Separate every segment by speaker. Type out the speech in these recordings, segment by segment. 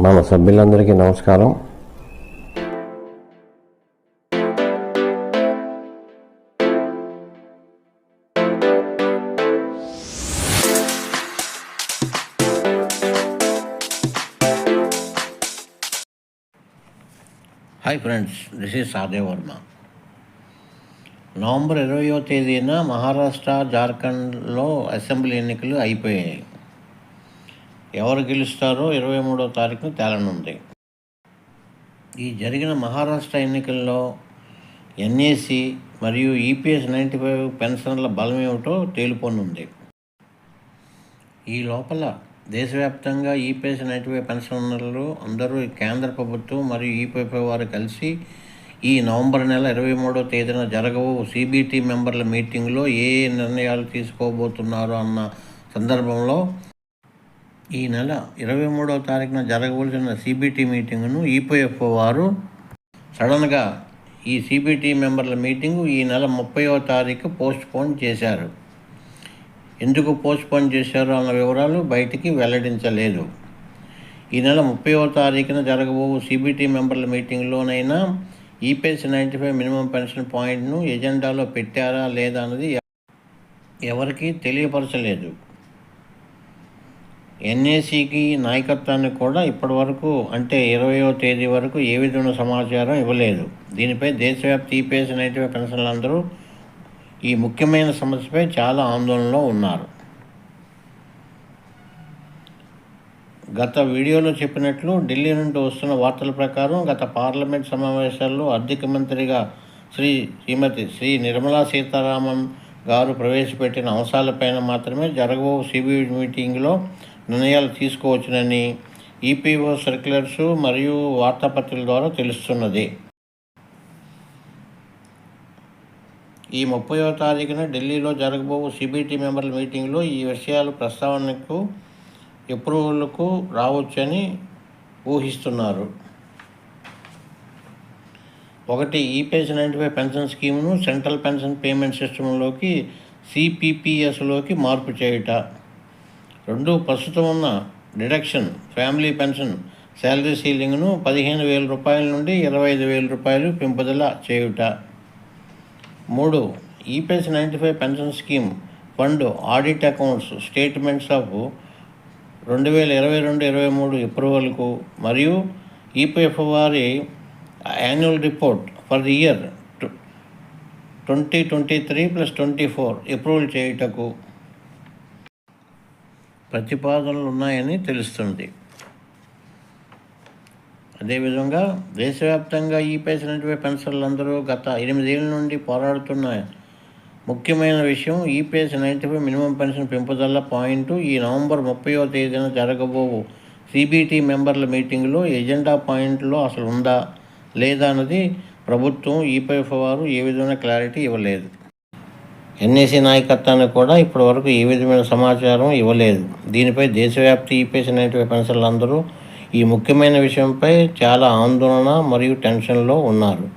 Speaker 1: మన సభ్యులందరికీ నమస్కారం.
Speaker 2: Hi friends, this is Sadev Varma. November 20వ తేదీన మహారాష్ట్ర, జార్ఖండ్లో అసెంబ్లీ ఎన్నికలు అయిపోయాయి. ఎవరు గెలుస్తారో 23వ తారీఖున తేలనుంది. ఈ జరిగిన మహారాష్ట్ర ఎన్నికల్లో ఎన్ఏసి మరియు ఈపీఎస్ 95 పెన్షన్ల బలం ఏమిటో తేలిపోనుంది. ఈ లోపల దేశవ్యాప్తంగా ఈపీఎస్ 95 పెన్షనర్లు అందరూ కేంద్ర ప్రభుత్వం మరియు ఈపీఎఫ్ఓ వారు కలిసి ఈ నవంబర్ నెల 23వ తేదీన జరగవు సిబిటి మెంబర్ల మీటింగ్లో ఏ నిర్ణయాలు తీసుకోబోతున్నారు అన్న సందర్భంలో ఈ నెల 23వ తారీఖున జరగవలసిన సిబిటి మీటింగ్ను ఈపీఎఫ్ఓ వారు సడన్గా ఈ సిబిటి మెంబర్ల మీటింగు ఈ నెల 30వ తారీఖు పోస్ట్పోన్ చేశారు. ఎందుకు పోస్ట్పోన్ చేశారు అన్న వివరాలు బయటికి వెల్లడించలేదు. ఈ నెల 30వ తారీఖున జరగబోవు సిబిటి మెంబర్ల మీటింగ్లోనైనా ఈపీఎస్ 95 మినిమం పెన్షన్ పాయింట్ను ఎజెండాలో పెట్టారా లేదా అన్నది ఎవరికీ తెలియపరచలేదు. ఎన్ఏసికి నాయకత్వాన్ని కూడా ఇప్పటి వరకు అంటే 20వ తేదీ వరకు ఏ విధమైన సమాచారం ఇవ్వలేదు. దీనిపై దేశవ్యాప్త ఈపీఎస్ 95 పెన్షన్లందరూ ఈ ముఖ్యమైన సమస్యపై చాలా ఆందోళనలో ఉన్నారు. గత వీడియోలో చెప్పినట్లు ఢిల్లీ నుండి వస్తున్న వార్తల ప్రకారం గత పార్లమెంట్ సమావేశాల్లో ఆర్థిక మంత్రిగా శ్రీమతి నిర్మలా సీతారామన్ గారు ప్రవేశపెట్టిన అంశాలపైన మాత్రమే జరగబో సిబిటి మీటింగ్లో నిర్ణయాలు తీసుకోవచ్చునని ఈపీఓ సర్క్యులర్స్ మరియు వార్తాపత్రికల ద్వారా తెలుస్తున్నది. ఈ 30వ తారీఖున ఢిల్లీలో జరగబో సిబిటి మెంబర్ల మీటింగ్లో ఈ విషయాలు ప్రస్తావనకు అప్రూవల్కు రావచ్చని ఊహిస్తున్నారు. ఒకటి, ఈపీఎస్ 95 పెన్షన్ స్కీమ్ను సెంట్రల్ పెన్షన్ పేమెంట్ సిస్టంలోకి సిపిపిఎస్లోకి మార్పు చేయుట. 2, ప్రస్తుతం ఉన్న డిడక్షన్ ఫ్యామిలీ పెన్షన్ శాలరీ సీలింగ్ను 15,000 రూపాయల నుండి 25,000 రూపాయలు పెంపుదల చేయుట. 3, EPS 95 pension scheme fund audit accounts statements of 2022-23 అప్రూవల్కు మరియు ఈపీఎఫ్ఓ వారి annual report for the year 2023+24 approval చేయుటకు ప్రతిపాదనలు ఉన్నాయని తెలుస్తుంది. అదేవిధంగా దేశవ్యాప్తంగా ఈపీఎస్ 95 పెన్షన్లందరూ గత 8 ఏళ్ళ నుండి పోరాడుతున్న ముఖ్యమైన విషయం ఈపీఎస్ 95 మినిమం పెన్షన్ పెంపుదల పాయింట్ ఈ నవంబర్ 30వ తేదీన జరగబోవు సిబిటి మెంబర్ల మీటింగ్లో ఎజెండా పాయింట్లో అసలు ఉందా లేదా అన్నది ప్రభుత్వం ఈపీఎఫ్ఓ వారు ఏ విధమైన క్లారిటీ ఇవ్వలేదు. ఎన్ఏసి నాయకత్వాన్ని కూడా ఇప్పటి వరకు ఏ విధమైన సమాచారం ఇవ్వలేదు. దీనిపై దేశవ్యాప్త ఈపీఎస్ 95 పెన్షన్లందరూ ఈ ముఖ్యమైన విషయంపై చాలా ఆందోళన మరియు టెన్షన్లో ఉన్నారు.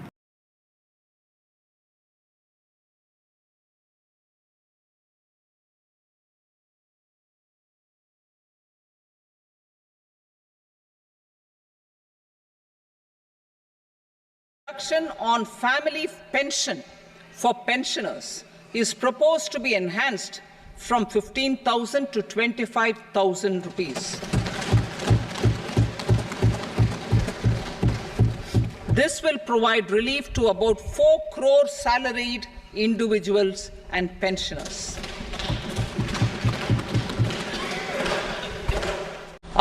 Speaker 3: Reduction on family pension for pensioners is proposed to be enhanced from 15,000 to 25,000 rupees. This will provide relief to about 4 crore salaried individuals and pensioners.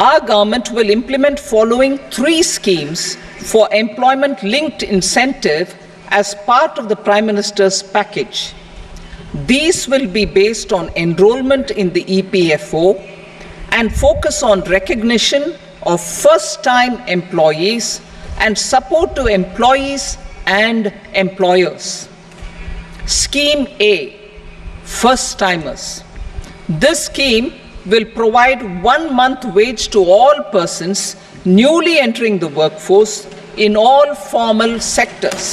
Speaker 3: Our government will implement following 3 schemes for employment-linked incentive as part of the Prime Minister's package. These will be based on enrollment in the EPFO and focus on recognition of first-time employees and support to employees and employers. Scheme A, first-timers. This scheme will provide 1 month wage to all persons newly entering the workforce in all formal sectors.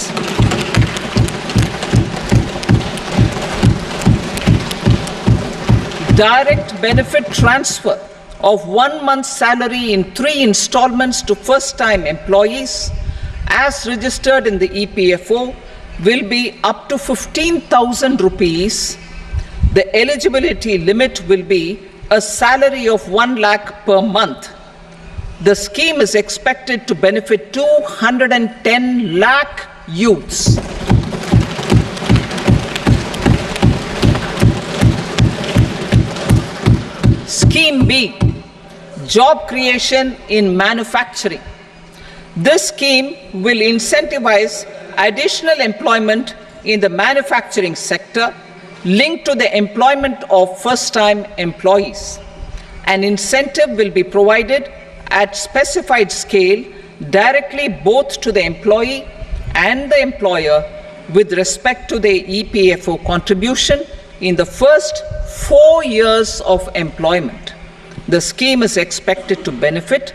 Speaker 3: Direct benefit transfer of 1 month's salary in 3 installments to first-time employees as registered in the EPFO will be up to 15,000 rupees. The eligibility limit will be a salary of 1 lakh per month. The scheme is expected to benefit 210 lakh youths. Scheme B, job creation in manufacturing. This scheme will incentivize additional employment in the manufacturing sector linked to the employment of first-time employees. An incentive will be provided at specified scale directly both to the employee and the employer with respect to the EPFO contribution in the first 4 years of employment. The scheme is expected to benefit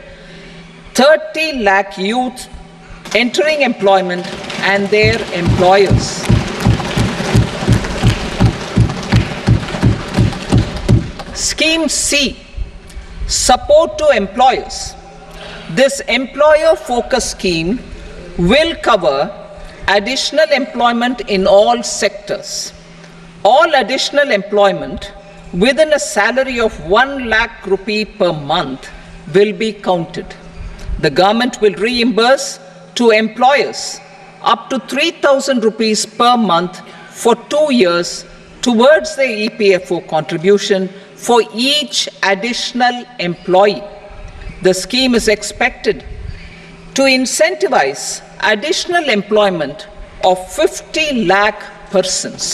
Speaker 3: 30 lakh youth entering employment and their employers. Scheme C, support to employers. This employer-focused scheme will cover additional employment in all sectors. All additional employment within a salary of 1 lakh rupee per month will be counted. The government will reimburse to employers up to 3,000 rupees per month for 2 years towards the EPFO contribution for each additional employee. The scheme is expected to incentivize additional employment of 50 lakh persons.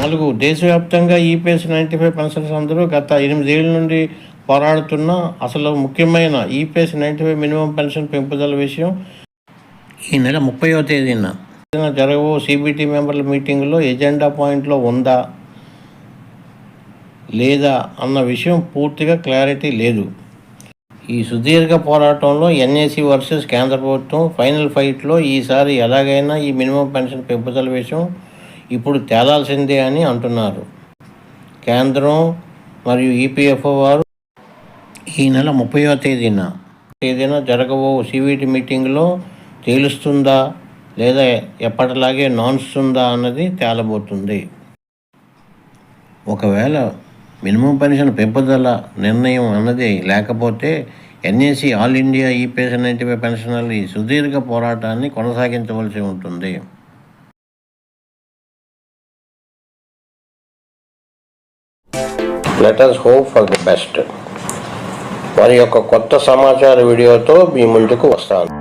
Speaker 2: 4 దేశవ్యాప్తంగా EPS 95 pensions అందరూ గత 8 ఏళ్ల నుండి పోరాడుతున్న అసలు ముఖ్యమైన EPS 95 minimum pension పెంపుదల విషయం ఈ నెల 30వ తేదీన జరగబో సిబిటి మెంబర్ల మీటింగ్లో ఎజెండా పాయింట్లో ఉందా లేదా అన్న విషయం పూర్తిగా క్లారిటీ లేదు. ఈ సుదీర్ఘ పోరాటంలో ఎన్ఏసి వర్సెస్ కేంద్ర ప్రభుత్వం ఫైనల్ ఫైట్లో ఈసారి ఎలాగైనా ఈ మినిమం పెన్షన్ పెంపుదల విషయం ఇప్పుడు తేలాల్సిందే అని అంటున్నారు. కేంద్రం మరియు ఈపీఎఫ్ఓ వారు ఈ నెల 30వ తేదీన జరగబో సివిటి మీటింగ్లో తేలుస్తుందా లేదా ఎప్పటిలాగే నాన్స్తుందా అన్నది తేలబోతుంది. ఒకవేళ మినిమం పెన్షన్ పెంపుదల నిర్ణయం అన్నది లేకపోతే ఎన్ఏసి ఆల్ ఇండియా ఈపీఎస్ 95 పెన్షనర్ల ఈ సుదీర్ఘ పోరాటాన్ని కొనసాగించవలసి ఉంటుంది.
Speaker 1: Let us hope for the best. మరి యొక్క కొత్త సమాచార వీడియోతో మీ ముందుకు వస్తాను.